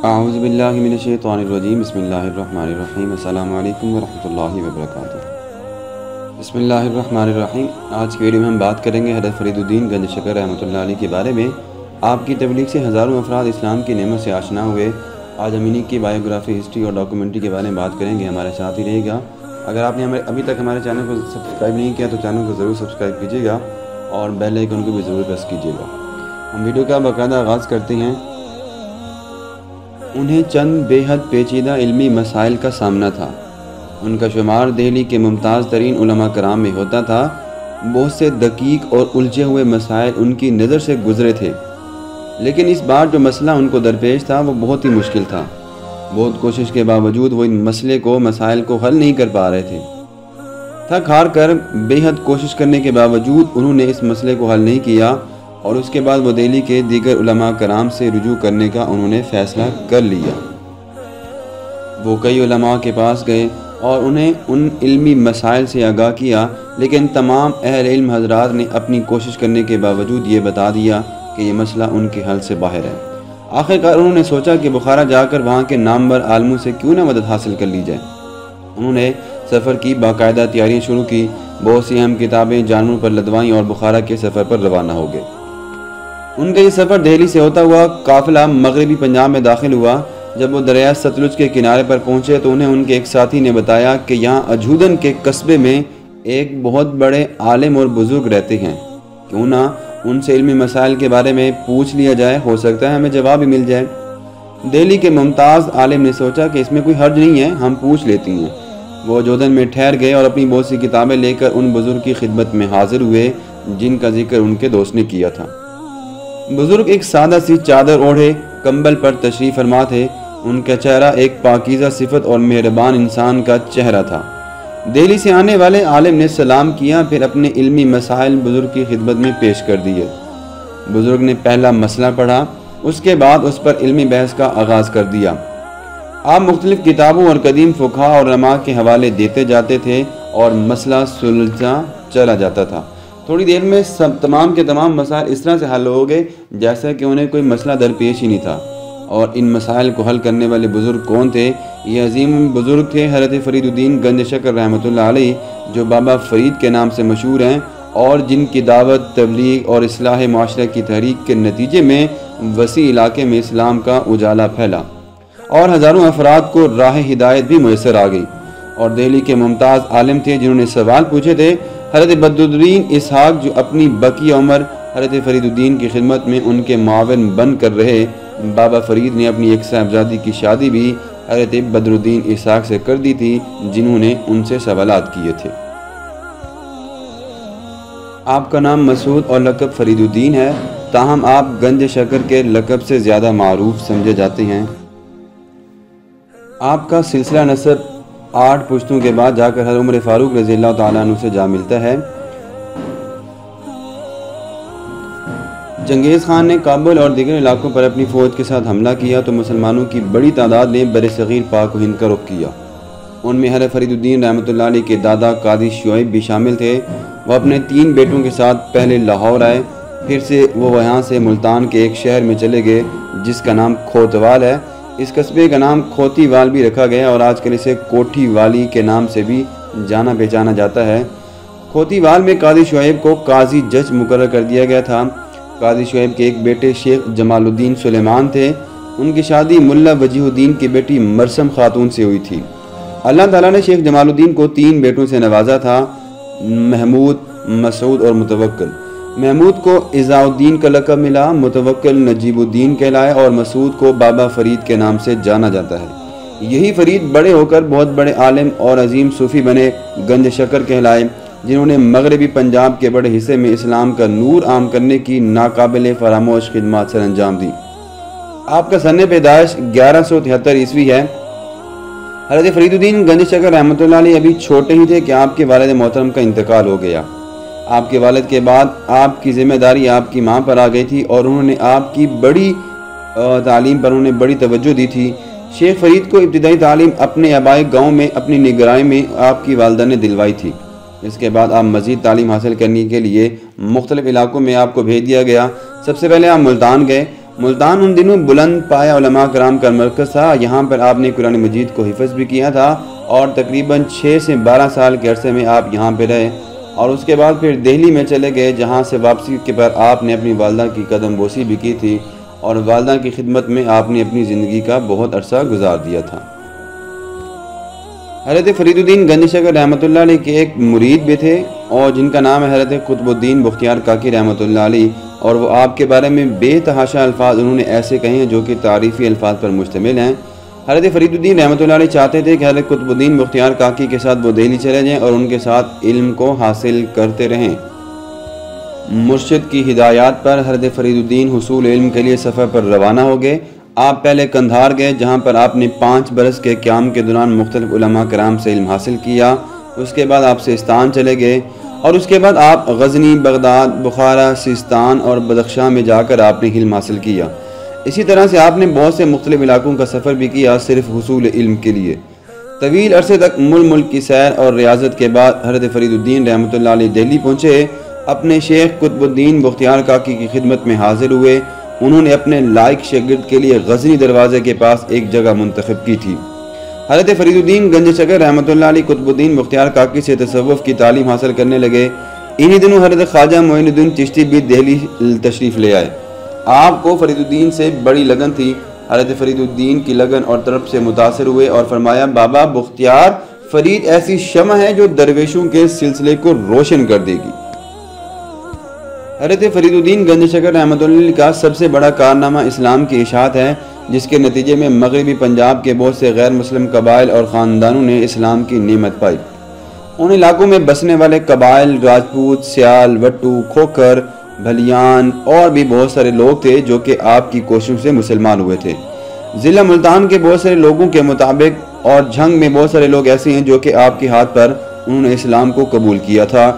اعوذ باللہ من الشیطان الرجیم بسم اللہ الرحمن الرحیم السلام علیکم ورحمۃ اللہ وبرکاتہ۔ بسم اللہ الرحمن الرحیم۔ آج کی ویڈیو میں ہم بات کریں گے حضرت فرید الدین گنج شکر رحمۃ اللہ علیہ کے بارے میں۔ آپ کی تبلیغ سے ہزاروں افراد اسلام کی نعمت سے آشنا ہوئے۔ آج ہم انہی کی بایوگرافی، ہسٹری اور ڈاکومنٹری کے بارے میں بات کریں گے، ہمارے ساتھ ہی رہے گا۔ اگر آپ نے ابھی تک ہمارے چینل کو سبسکرائب نہیں کیا تو چینل کو ضرور سبسکرائب کیجیے گا اور بیل آئیکن کو بھی ضرور پریس کیجیے گا۔ ہم ویڈیو کا باقاعدہ آغاز کرتے ہیں۔ انہیں چند بے حد پیچیدہ علمی مسائل کا سامنا تھا۔ ان کا شمار دہلی کے ممتاز ترین علماء کرام میں ہوتا تھا۔ بہت سے دقیق اور الجھے ہوئے مسائل ان کی نظر سے گزرے تھے، لیکن اس بار جو مسئلہ ان کو درپیش تھا وہ بہت ہی مشکل تھا۔ بہت کوشش کے باوجود وہ ان مسائل کو حل نہیں کر پا رہے تھے۔ تھک ہار کر بے حد کوشش کرنے کے باوجود انہوں نے اس مسئلے کو حل نہیں کیا، اور اس کے بعد وہ دہلی کے دیگر علماء کرام سے رجوع کرنے کا انہوں نے فیصلہ کر لیا۔ وہ کئی علماء کے پاس گئے اور انہیں ان علمی مسائل سے آگاہ کیا، لیکن تمام اہل علم حضرات نے اپنی کوشش کرنے کے باوجود یہ بتا دیا کہ یہ مسئلہ ان کے حل سے باہر ہے۔ آخرکار انہوں نے سوچا کہ بخارا جا کر وہاں کے نامور عالموں سے کیوں نہ مدد حاصل کر لی جائے۔ انہوں نے سفر کی باقاعدہ تیاریاں شروع کی، بہت سی اہم کتابیں جانوروں پر لدوائیں اور بخارا کے سفر پر روانہ ہو گئے۔ ان کا یہ سفر دہلی سے ہوتا ہوا قافلہ مغربی پنجاب میں داخل ہوا۔ جب وہ دریائے ستلج کے کنارے پر پہنچے تو انہیں ان کے ایک ساتھی نے بتایا کہ یہاں اجودن کے قصبے میں ایک بہت بڑے عالم اور بزرگ رہتے ہیں، کیوں نہ ان سے علمی مسائل کے بارے میں پوچھ لیا جائے، ہو سکتا ہے ہمیں جواب بھی مل جائے۔ دہلی کے ممتاز عالم نے سوچا کہ اس میں کوئی حرج نہیں ہے، ہم پوچھ لیتی ہیں۔ وہ اجودن میں ٹھہر گئے اور اپنی بہت سی کتابیں لے کر ان بزرگ کی خدمت میں حاضر ہوئے جن کا ذکر ان کے دوست نے کیا تھا۔ بزرگ ایک سادہ سی چادر اوڑھے کمبل پر تشریف فرما تھے۔ ان کا چہرہ ایک پاکیزہ صفت اور مہربان انسان کا چہرہ تھا۔ دہلی سے آنے والے عالم نے سلام کیا، پھر اپنے علمی مسائل بزرگ کی خدمت میں پیش کر دیے۔ بزرگ نے پہلا مسئلہ پڑھا، اس کے بعد اس پر علمی بحث کا آغاز کر دیا۔ آپ مختلف کتابوں اور قدیم فقہا اور علماء کے حوالے دیتے جاتے تھے اور مسئلہ سلجھتا چلا جاتا تھا۔ تھوڑی دیر میں تمام کے تمام مسائل اس طرح سے حل ہو گئے جیسا کہ انہیں کوئی مسئلہ درپیش ہی نہیں تھا۔ اور ان مسائل کو حل کرنے والے بزرگ کون تھے؟ یہ عظیم بزرگ تھے حضرت فرید الدین گنج شکر رحمۃ اللہ علیہ، جو بابا فرید کے نام سے مشہور ہیں، اور جن کی دعوت، تبلیغ اور اصلاح معاشرہ کی تحریک کے نتیجے میں وسیع علاقے میں اسلام کا اجالا پھیلا اور ہزاروں افراد کو راہ ہدایت بھی میسر آ گئی۔ اور دہلی کے ممتاز عالم تھے جنہوں نے سوال پوچھے تھے۔ حضرت بدرالدین اسحاق جو اپنی بقیہ عمر حضرت فرید الدین کی خدمت میں ان کے معاون بن کر رہے، بابا فرید نے اپنی ایک صاحبزادی کی شادی بھی حضرت بدرالدین اسحاق سے کر دی تھی، جنہوں نے ان سے سوالات کیے تھے۔ آپ کا نام مسعود اور لقب فرید الدین ہے، تاہم آپ گنج شکر کے لقب سے زیادہ معروف سمجھے جاتے ہیں۔ آپ کا سلسلہ نسب 8 پشتوں کے بعد جا کر حضرت عمر فاروق رضی اللہ تعالیٰ عنہ سے جا ملتا ہے۔ چنگیز خان نے کابل اور دیگر علاقوں پر اپنی فوج کے ساتھ حملہ کیا تو مسلمانوں کی بڑی تعداد نے برصغیر پاک و ہند کا رخ کیا۔ ان میں حضرت فرید الدین رحمۃ اللہ علیہ کے دادا قاضی شعیب بھی شامل تھے۔ وہ اپنے 3 بیٹوں کے ساتھ پہلے لاہور آئے، پھر سے وہ یہاں سے ملتان کے ایک شہر میں چلے گئے جس کا نام کھوتوال ہے۔ اس قصبے کا نام کھوتی وال بھی رکھا گیا اور آج کل اسے کوٹھی والی کے نام سے بھی جانا پہچانا جاتا ہے۔ کھوتی وال میں قاضی شعیب کو قاضی جج مقرر کر دیا گیا تھا۔ قاضی شعیب کے ایک بیٹے شیخ جمال الدین سلیمان تھے۔ ان کی شادی ملا وجیہ الدین کی بیٹی مرسم خاتون سے ہوئی تھی۔ اللہ تعالیٰ نے شیخ جمال الدین کو 3 بیٹوں سے نوازا تھا، محمود، مسعود اور متوکل۔ محمود کو عزاء الدین کا لقب ملا، متوکل نجیب الدین کہلائے اور مسعود کو بابا فرید کے نام سے جانا جاتا ہے۔ یہی فرید بڑے ہو کر بہت بڑے عالم اور عظیم صوفی بنے، گنج شکر کہلائے، جنہوں نے مغربی پنجاب کے بڑے حصے میں اسلام کا نور عام کرنے کی ناقابل فراموش خدمات سر انجام دی۔ آپ کا سن پیدائش 1173 عیسوی ہے۔ حضرت فرید الدین گنج شکر رحمۃ اللہ علیہ ابھی چھوٹے ہی تھے کہ آپ کے والد محترم کا انتقال ہو گیا۔ آپ کے والد کے بعد آپ کی ذمہ داری آپ کی ماں پر آ گئی تھی اور انہوں نے آپ کی بڑی تعلیم پر انہیں بڑی توجہ دی تھی۔ شیخ فرید کو ابتدائی تعلیم اپنے آبائی گاؤں میں اپنی نگرانی میں آپ کی والدہ نے دلوائی تھی۔ اس کے بعد آپ مزید تعلیم حاصل کرنے کے لیے مختلف علاقوں میں آپ کو بھیج دیا گیا۔ سب سے پہلے آپ ملتان گئے۔ ملتان ان دنوں بلند پایہ علماء کرام کا مرکز تھا۔ یہاں پر آپ نے قرآن مجید کو حفظ بھی کیا تھا اور تقریباً 6 سے 12 سال کے عرصے میں آپ یہاں پہ رہے اور اس کے بعد پھر دہلی میں چلے گئے، جہاں سے واپسی کے پر آپ نے اپنی والدہ کی قدم بوسی بھی کی تھی اور والدہ کی خدمت میں آپ نے اپنی زندگی کا بہت عرصہ گزار دیا تھا۔ حضرت فرید الدین گنج شکر رحمۃ اللہ علیہ کے ایک مرید بھی تھے اور جن کا نام ہے حضرت قطب الدین بختیار کاکی رحمۃ اللہ علیہ، اور وہ آپ کے بارے میں بے تحاشا الفاظ انہوں نے ایسے کہے ہیں جو کہ تعریفی الفاظ پر مشتمل ہیں۔ حضرت فرید الدین رحمۃ اللہ علیہ چاہتے تھے کہ حضرت قطب الدین بختیار کاکی کے ساتھ وہ دہلی چلے جائیں اور ان کے ساتھ علم کو حاصل کرتے رہیں۔ مرشد کی ہدایات پر حضرت فرید الدین حصول علم کے لیے سفر پر روانہ ہو گئے۔ آپ پہلے قندھار گئے، جہاں پر آپ نے 5 برس کے قیام کے دوران مختلف علماء کرام سے علم حاصل کیا۔ اس کے بعد آپ سیستان چلے گئے اور اس کے بعد آپ غزنی، بغداد، بخارا، سیستان اور بدخشاں میں جا کر آپ نے علم حاصل کیا۔ اسی طرح سے آپ نے بہت سے مختلف علاقوں کا سفر بھی کیا صرف حصول علم کے لیے۔ طویل عرصے تک ملک کی سیر اور ریاضت کے بعد حضرت فرید الدین رحمۃ اللہ علیہ دہلی پہنچے، اپنے شیخ قطب الدین بختیار کاکی کی خدمت میں حاضر ہوئے۔ انہوں نے اپنے لائق شاگرد کے لیے غزنی دروازے کے پاس ایک جگہ منتخب کی تھی۔ حضرت فرید الدین گنج شکر رحمۃ اللہ علیہ قطب الدین بختیار کاکی سے تصوف کی تعلیم حاصل کرنے لگے۔ انہی دنوں حضرت خواجہ معین الدین چشتی بھی دہلی تشریف لے آئے۔ آپ کو فرید الدین سے بڑی لگن تھی۔ حضرت فرید الدین کی لگن اور طرف سے متاثر ہوئے اور فرمایا، بابا بختیار فرید ایسی شمع ہے جو درویشوں کے سلسلے کو روشن کر دے گی۔ حضرت فرید الدین گنج شکر رحمۃ اللہ علیہ کا سب سے بڑا کارنامہ اسلام کی اشاعت ہے، جس کے نتیجے میں مغربی پنجاب کے بہت سے غیر مسلم قبائل اور خاندانوں نے اسلام کی نعمت پائی۔ ان علاقوں میں بسنے والے قبائل راجپوت، سیال، وٹو، کھوکھر، بھلیان اور بھی بہت سارے لوگ تھے جو کہ آپ کی کوششوں سے مسلمان ہوئے تھے۔ ضلع ملتان کے بہت سارے لوگوں کے مطابق اور جھنگ میں بہت سارے لوگ ایسے ہیں جو کہ آپ کے ہاتھ پر انہوں نے اسلام کو قبول کیا تھا۔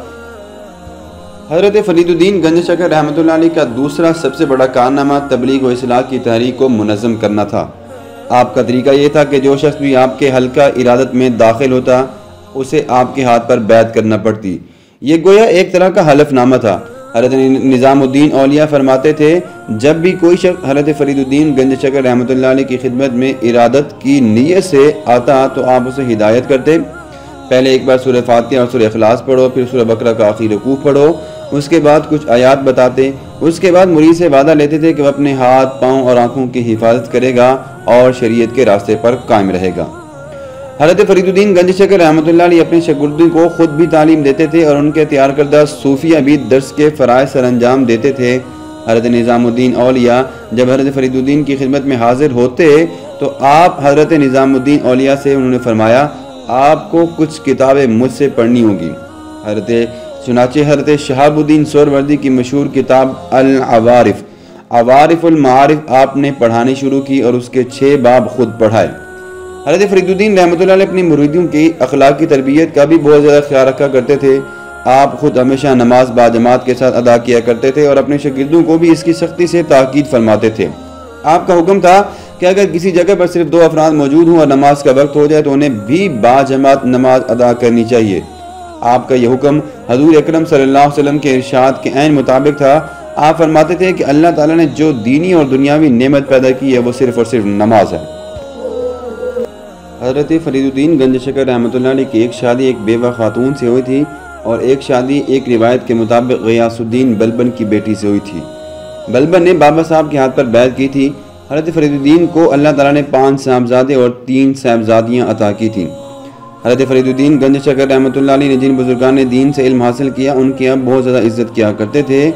حضرت فرید الدین گنج شکر رحمۃ اللہ علیہ کا دوسرا سب سے بڑا کارنامہ تبلیغ و اصلاح کی تحریک کو منظم کرنا تھا۔ آپ کا طریقہ یہ تھا کہ جو شخص بھی آپ کے حلقہ ارادت میں داخل ہوتا اسے آپ کے ہاتھ پر بیعت کرنا پڑتی۔ یہ گویا ایک طرح کا حلف نامہ تھا۔ حضرت نظام الدین اولیاء فرماتے تھے، جب بھی کوئی شخص حضرت فرید الدین گنج شکر رحمۃ اللہ علیہ کی خدمت میں ارادت کی نیت سے آتا تو آپ اسے ہدایت کرتے۔ پہلے ایک بار سورہ فاتحہ اور سورہ اخلاص پڑھو، پھر سورہ بقرہ کا آخری رکوع پڑھو، اس کے بعد کچھ آیات بتاتے۔ اس کے بعد مرید سے وعدہ لیتے تھے کہ وہ اپنے ہاتھ، پاؤں اور آنکھوں کی حفاظت کرے گا اور شریعت کے راستے پر قائم رہے گا۔ حضرت فرید الدین گنج شکر رحمۃ اللہ علیہ اپنے شاگردوں کو خود بھی تعلیم دیتے تھے اور ان کے تیار کردہ صوفیہ بھی درس کے فرائض سر انجام دیتے تھے۔ حضرت نظام الدین اولیاء جب حضرت فرید الدین کی خدمت میں حاضر ہوتے تو آپ حضرت نظام الدین اولیاء سے انہوں نے فرمایا، آپ کو کچھ کتابیں مجھ سے پڑھنی ہوگی۔ چنانچہ حضرت شہاب الدین سہروردی کی مشہور کتاب العوارف، عوارف المعارف آپ نے پڑھانی شروع کی اور اس کے 6 باب خود پڑھائے۔ حضرت فرید الدین رحمۃ اللہ علیہ اپنی مریدوں کی اخلاقی تربیت کا بھی بہت زیادہ خیال رکھا کرتے تھے۔ آپ خود ہمیشہ نماز باجماعت کے ساتھ ادا کیا کرتے تھے اور اپنے شاگردوں کو بھی اس کی سختی سے تاکید فرماتے تھے۔ آپ کا حکم تھا کہ اگر کسی جگہ پر صرف 2 افراد موجود ہوں اور نماز کا وقت ہو جائے تو انہیں بھی باجماعت نماز ادا کرنی چاہیے۔ آپ کا یہ حکم حضور اکرم صلی اللہ علیہ وسلم کے ارشاد کے عین مطابق تھا۔ آپ فرماتے تھے کہ اللہ تعالیٰ نے جو دینی اور دنیاوی نعمت پیدا کی ہے وہ صرف اور صرف نماز ہے۔ حضرت فرید الدین گنج شکر رحمۃ اللہ علیہ کی ایک شادی ایک بیوہ خاتون سے ہوئی تھی اور ایک شادی ایک روایت کے مطابق غیاث الدین بلبن کی بیٹی سے ہوئی تھی۔ بلبن نے بابا صاحب کے ہاتھ پر بیعت کی تھی۔ حضرت فرید الدین کو اللہ تعالیٰ نے 5 صاحبزادے اور 3 صاحبزادیاں عطا کی تھیں۔ حضرت فرید الدین گنج شکر رحمۃ اللہ علیہ نے جن بزرگان نے دین سے علم حاصل کیا ان کی اب بہت زیادہ عزت کیا کرتے تھے۔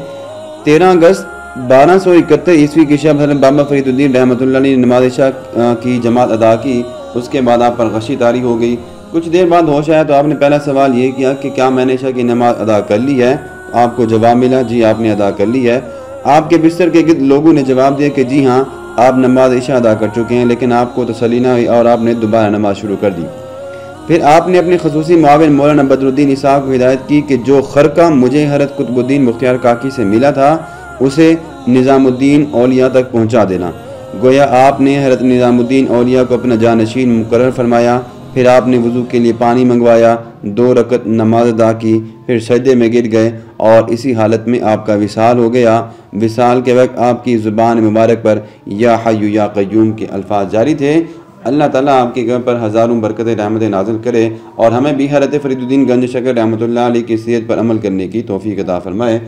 13 اگست 1271 عیسوی کی شب حضرت بابا فرید الدین رحمۃ اللہ علیہ نے نماز عشاء کی جماعت ادا کی۔ اس کے بعد آپ پر غشی طاری ہو گئی۔ کچھ دیر بعد ہوش آیا تو آپ نے پہلا سوال یہ کیا کہ کیا میں نے عشاء کی نماز ادا کر لی ہے؟ آپ کو جواب ملا، جی آپ نے ادا کر لی ہے۔ آپ کے بستر کے گرد لوگوں نے جواب دیا کہ جی ہاں آپ نماز عشاء ادا کر چکے ہیں، لیکن آپ کو تسلی نہ ہوئی اور آپ نے دوبارہ نماز شروع کر دی۔ پھر آپ نے اپنے خصوصی معاون مولانا بدر الدین اسحاق کو ہدایت کی کہ جو خرقہ مجھے حضرت قطب الدین بختیار کاکی سے ملا تھا اسے نظام الدین اولیاء تک پہنچا دینا۔ گویا آپ نے حضرت نظام الدین اولیاء کو اپنا جانشین مقرر فرمایا پھر آپ نے وضو کے لیے پانی منگوایا، 2 رکعت نماز ادا کی، پھر سجدے میں گر گئے اور اسی حالت میں آپ کا وصال ہو گیا۔ وصال کے وقت آپ کی زبان مبارک پر یا حی یا قیوم کے الفاظ جاری تھے۔ اللہ تعالیٰ آپ کے گھر پر ہزاروں برکتیں رحمتیں نازل کرے اور ہمیں بھی حضرت فرید الدین گنج شکر رحمۃ اللہ علیہ کی سیرت پر عمل کرنے کی توفیق عطا فرمائے۔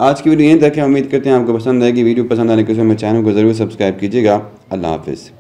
آج کی ویڈیو یہیں تک ہے، امید کرتے ہیں آپ کو پسند آئے گی۔ ویڈیو پسند آنے کے لیے چینل کو ضرور سبسکرائب کیجیے گا۔ اللہ حافظ۔